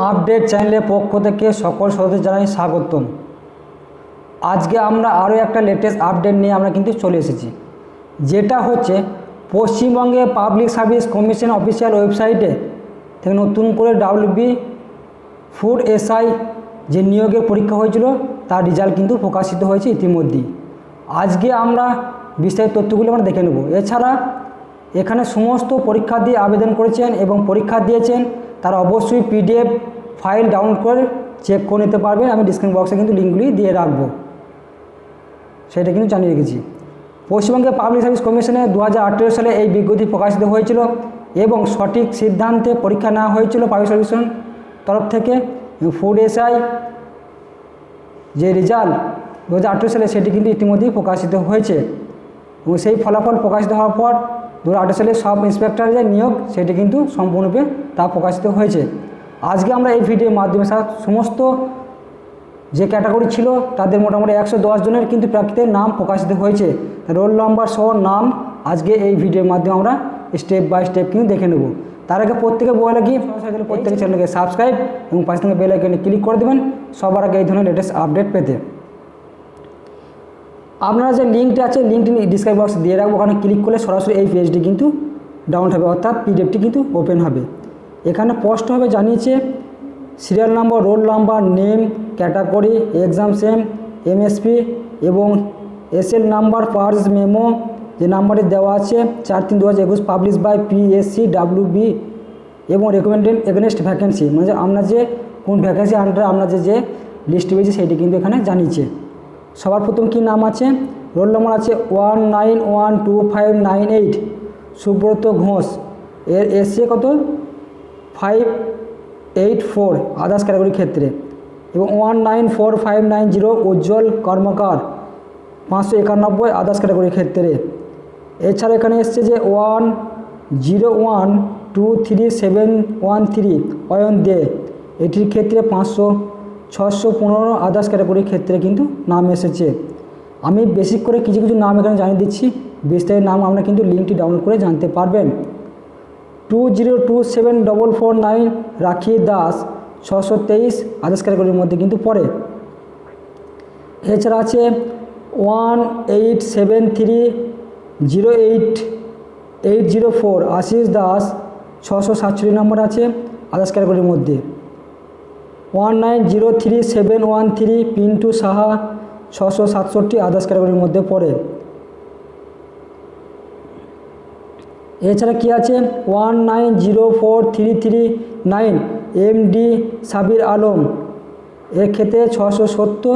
Update চ্যানেলের পক্ষ থেকে সকল সদস্যদের জানাই স্বাগতম। আজকে আমরা আরও একটা লেটেস্ট আপডেট নিয়ে আমরা কিন্তু চলে এসেছি, যেটা হচ্ছে পশ্চিমবঙ্গে পাবলিক সার্ভিস কমিশন অফিসিয়াল ওয়েবসাইটে থেকে নতুন করে WB ফুড SI যে নিয়োগের পরীক্ষা হয়েছিল তার রেজাল্ট কিন্তু প্রকাশিত হয়েছে ইতিমধ্যেই। আজকে আমরা বিস্তারিত তথ্যগুলো আমরা দেখে নেব। এছাড়া এখানে সমস্ত পরীক্ষা দিয়ে আবেদন করেছেন এবং পরীক্ষা দিয়েছেন তারা অবশ্যই PDF ফাইল ডাউনলোড করে চেক করে নিতে পারবেন। আমি ডিসক্রিপশন বক্সে কিন্তু লিঙ্কগুলি দিয়ে রাখবো, সেটা কিন্তু জানিয়ে রেখেছি। পশ্চিমবঙ্গের পাবলিক সার্ভিস কমিশনে 2018 সালে এই বিজ্ঞপ্তি প্রকাশিত হয়েছিল এবং সঠিক সিদ্ধান্তে পরীক্ষা নেওয়া হয়েছিল পাবলিক সার্ভিস তরফ থেকে। ফুড SI যে রেজাল্ট 2018 সালে সেটি কিন্তু ইতিমধ্যেই প্রকাশিত হয়েছে এবং সেই ফলাফল প্রকাশিত হওয়ার পর 2018 সালে সব ইন্সপেক্টর যে নিয়োগ সেটি কিন্তু সম্পূর্ণরূপে তা প্রকাশিত হয়েছে। আজকে আমরা এই ভিডিওর মাধ্যমে সমস্ত যে ক্যাটাগরি ছিল তাদের মোটামুটি 110 জনের কিন্তু প্রার্থীদের নাম প্রকাশিত হয়েছে, রোল নাম্বার সহ নাম আজকে এই ভিডিওর মাধ্যমে আমরা স্টেপ বাই স্টেপ কিন্তু দেখে নেব। তার আগে প্রত্যেকে বলে কি প্রত্যেকে চ্যানেলকে সাবস্ক্রাইব এবং পাশে থেকে বেল আইকনে ক্লিক করে দেবেন সবার আগে এই ধরনের লেটেস্ট আপডেট পেতে। আপনারা যে লিঙ্কটি আছে লিঙ্কটি ডিসক্রিপশন বক্সে দিয়ে রাখবো, ওখানে ক্লিক করলে সরাসরি এই পেজটি কিন্তু ডাউনলোড হবে, অর্থাৎ PDFটি কিন্তু ওপেন হবে। এখানে স্পষ্ট হবে জানিয়েছে serial number, roll number, name, category, exam same, MSP এবং SL নাম্বার পার্স মেমো যে নাম্বারে দেওয়া আছে 4/3/2021 পাবলিশ বাই PSC WB এবং রেকমেন্ডেড এগেনস্ট ভ্যাকেন্সি, মানে আমরা যে কোন ভ্যাকেন্সি আন্ডারে আমরা যে লিস্ট পেয়েছি সেটি কিন্তু এখানে জানিয়েছে। সবার প্রথম কি নাম আছে, রোল নম্বর আছে 19125988 সুব্রত ঘোষ, এর SC কত 584 আদার্স ক্যাটাগরির ক্ষেত্রে, এবং 194590 উজ্জ্বল কর্মকার 591 আদার্স ক্যাটাগরির ক্ষেত্রে। এছাড়া এখানে এসছে যে 10123713 অয়ন দে, এটির ক্ষেত্রে 615 আদার্স ক্যাটাগরির ক্ষেত্রে কিন্তু নাম এসেছে। আমি বেসিক করে কিছু কিছু নাম এখানে জানিয়ে দিচ্ছি, বিস্তারিত নাম আমরা কিন্তু লিঙ্কটি ডাউনলোড করে জানতে পারবেন। 20274449 রাখি দাস 623 আদার্স ক্যাটাগরির মধ্যে কিন্তু পড়ে। এছাড়া আছে 187308804 আশিস দাস 647 নম্বর আছে আদার্স ক্যাটাগরির মধ্যে। 19037113 পিন্টু সাহা 667 আদার্স ক্যাটাগরির মধ্যে পড়ে। এছাড়া কি আছে 19043339 MD সাবির আলম, এর ক্ষেত্রে 670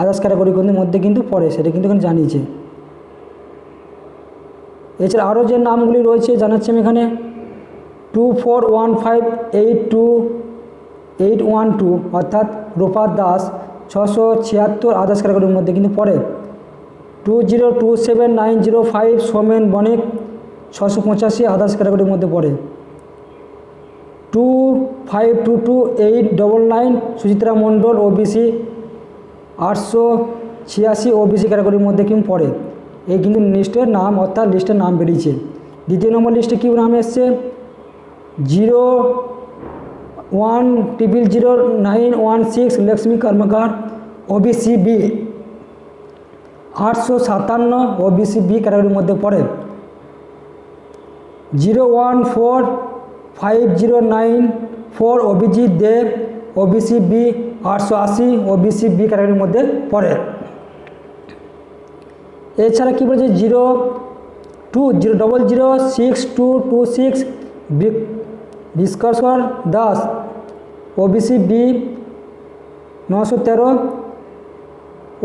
আদার্স ক্যাটাগরির মধ্যে কিন্তু পড়ে, সেটা কিন্তু এখানে জানিয়েছে। এছাড়া আরও যে নামগুলি রয়েছে জানাচ্ছি আমি এখানে 241582812 অর্থাৎ রূপা দাস 676 আদার্স ক্যাটাগরির মধ্যে কিন্তু পড়ে। 2027905 সোমেন বণিক 685 আদার্স ক্যাটাগরির মধ্যে পড়ে। 2522899 সুচিত্রা মণ্ডল OBC 886 OBC ক্যাটাগরির মধ্যে কিন্তু পড়ে। এই কিন্তু লিস্টের নাম, অর্থাৎ লিস্টের নাম বেরিয়েছে। দ্বিতীয় নম্বর লিস্টে কী নাম এসছে 01000916 লক্ষ্মী কর্মকার OBC B 857 OBC B ক্যাটাগরির মধ্যে পড়ে। 014509 অভিজিৎ দেব OBC B 880 OBC B ক্যাটাগরির মধ্যে পড়ে। এছাড়া কী বলছে 02006226 বিস্কর Das OBC B 913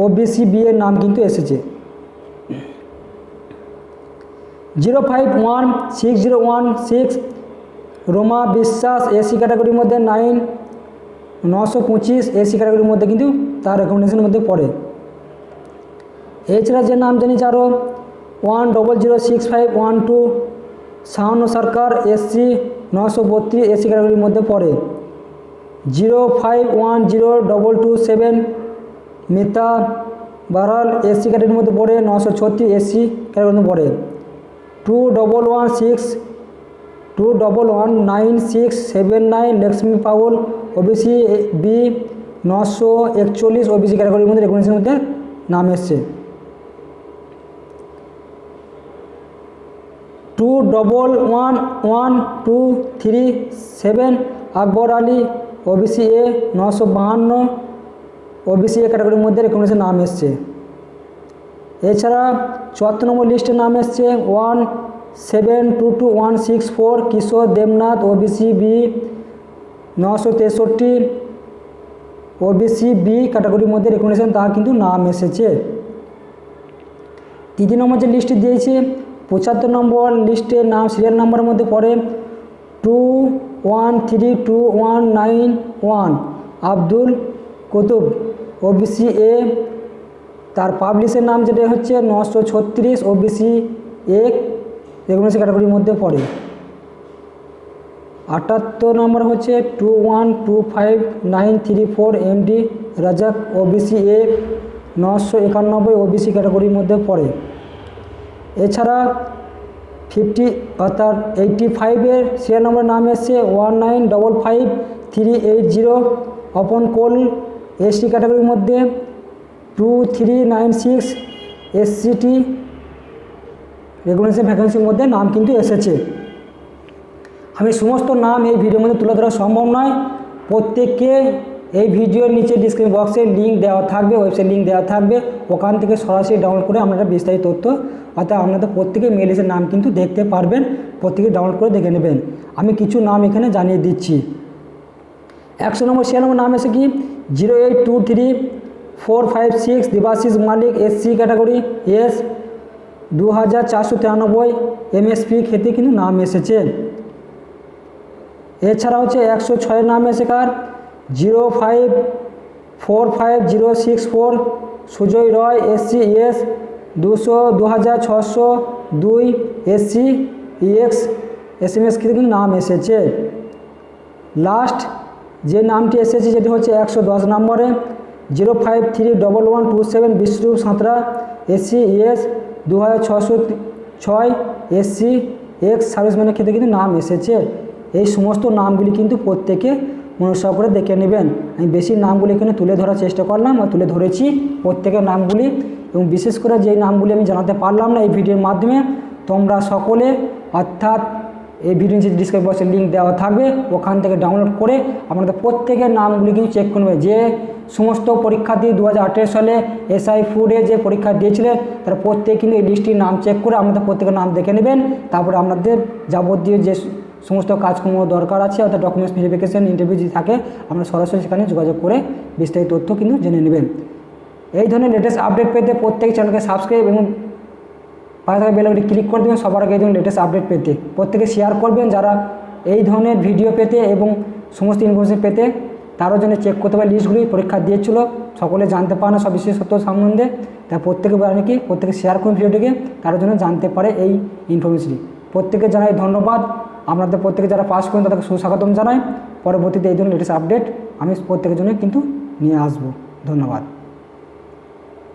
OBC B এর নাম কিন্তু এসেছে। 051616 রোমা বিশ্বাস SC ক্যাটাগরির মধ্যে 925 SC ক্যাটাগরির মধ্যে কিন্তু তার রেকমেন্ডেশনের মধ্যে পড়ে। এছাড়া যে নাম জানিয়েছে আরও 10065112 শাহানু সরকার SC 932 SC ক্যাটাগরির মধ্যে পড়ে। 05102227 মিতা বারাল SC ক্যাটাগরির মধ্যে পড়ে, 936 SC ক্যাটাগরির মধ্যে পড়ে। 211969 Lakshmi Paul OBC B 941, OBC ক্যাটাগরির মধ্যে রেকগনিশনের মধ্যে নাম এসছে। 211237 Akbar Ali OBC A 952, OBC A ক্যাটাগরির মধ্যে রেকগনিশন নাম এসছে। এছাড়া 74 নম্বর লিস্টে নাম এসছে 1722164 Kishore Debnath OBC B 963, OBC B ক্যাটাগরির মধ্যে রেকগনিশন তার কিন্তু নাম এসেছে। 3 নম্বর যে লিস্টটি দিয়েছে 75 নম্বর লিস্টে নাম সিরিয়াল নাম্বারের মধ্যে পড়ে 213219 আব্দুল কুতুব ওবিসি এ, তার পাবলিশের নাম যেটা হচ্ছে 936, ওবিসি এ রেকগনিশন ক্যাটাগরির মধ্যে পড়ে। 78 নম্বর হচ্ছে 2125934 MD Razzak OBC A 991, OBC ক্যাটাগরির মধ্যে পড়ে। এছাড়া 85 সিরিয়াল নম্বরের নাম এসছে 1955380 অপন কোল এসটি ক্যাটাগরির মধ্যে 2396 এসসিটি রেকগনিশন ভ্যাকেন্সির মধ্যে নাম কিন্তু এসেছে। আমি সমস্ত নাম এই ভিডিওর মধ্যে তুলে ধরা সম্ভব নয়, প্রত্যেককে এই ভিডিওর নিচে ডিসক্রিপশন বক্সে লিঙ্ক দেওয়া থাকবে, ওয়েবসাইট লিঙ্ক দেওয়া থাকবে, ওখান থেকে সরাসরি ডাউনলোড করে আপনারা বিস্তারিত তথ্য অর্থাৎ আপনাদের প্রত্যেকে মেল লিস্টের নাম কিন্তু দেখতে পারবেন, প্রত্যেকে ডাউনলোড করে দেখে নেবেন। আমি কিছু নাম এখানে জানিয়ে দিচ্ছি। 100 নম্বর সিরিয়াল নম্বর নাম এসে কি 0823456 Debashis Malik SC category S 2493 MSP ক্ষেত্রে কিন্তু নাম এসেছে। এছাড়া হচ্ছে 106 নাম এসে কার 0545064 Sujoy Roy SC S 2602 SC ex SMS ক্ষেত্রে কিন্তু নাম এসেছে। লাস্ট যে নামটি এসেছে যেটি হচ্ছে 110 নম্বরে 0531127 Bishnu Santra SC ES 2606 SC ex সার্ভিসম্যানের ক্ষেত্রে কিন্তু নাম এসেছে। এই সমস্ত নামগুলি কিন্তু প্রত্যেকে মনোযোগ করে দেখে নেবেন। আমি বেশি নামগুলি এখানে তুলে ধরার চেষ্টা করলাম আর তুলে ধরেছি প্রত্যেকের নামগুলি, এবং বিশেষ করে যেই নামগুলি আমি জানাতে পারলাম না এই ভিডিওর মাধ্যমে, তোমরা সকলে অর্থাৎ এই ভিডিও নিচে ডিসক্রিপশন বক্সে লিঙ্ক দেওয়া থাকবে, ওখান থেকে ডাউনলোড করে আপনাদের প্রত্যেকের নামগুলি কিন্তু চেক করবে। যে সমস্ত পরীক্ষার্থী 2018 সালে এসআই ফুডে যে পরীক্ষা দিয়েছিলেন তারা প্রত্যেকে কিন্তু এই লিস্টটির নাম চেক করে আপনাদের প্রত্যেকের নাম দেখে নেবেন। তারপরে আপনাদের যাবতীয় যে সমস্ত কাজকর্ম দরকার আছে অর্থাৎ ডকুমেন্টস ভেরিফিকেশন ইন্টারভিউ যদি থাকে আপনারা সরাসরি সেখানে যোগাযোগ করে বিস্তারিত তথ্য কিন্তু জেনে নেবেন। এই ধরনের লেটেস্ট আপডেট পেতে প্রত্যেক চ্যানেলকে সাবস্ক্রাইব এবং পাশে থাকা বেল আইকনটি ক্লিক করে দেবেন সবার আগে এই ধরনের লেটেস্ট আপডেট পেতে। প্রত্যেকে শেয়ার করবেন যারা এই ধরনের ভিডিও পেতে এবং সমস্ত ইনফরমেশন পেতে তারও জন্য চেক করতে পারে লিস্টগুলি পরীক্ষা দিয়েছিল, সকলে জানতে পারে না সব বিশেষত্ব সম্বন্ধে, তাই প্রত্যেকে বলে কি প্রত্যেকে শেয়ার করুন ভিডিওটিকে, তার জন্য জানতে পারে এই ইনফরমেশনটি। প্রত্যেকে জানাই ধন্যবাদ। আপনাদের প্রত্যেকে যারা পাস করেন তাদেরকে সুস্বাগতম জানাই। পরবর্তীতে এই ধরনের লেটেস্ট আপডেট আমি প্রত্যেকের জন্য কিন্তু নিয়ে আসবো। ধন্যবাদ।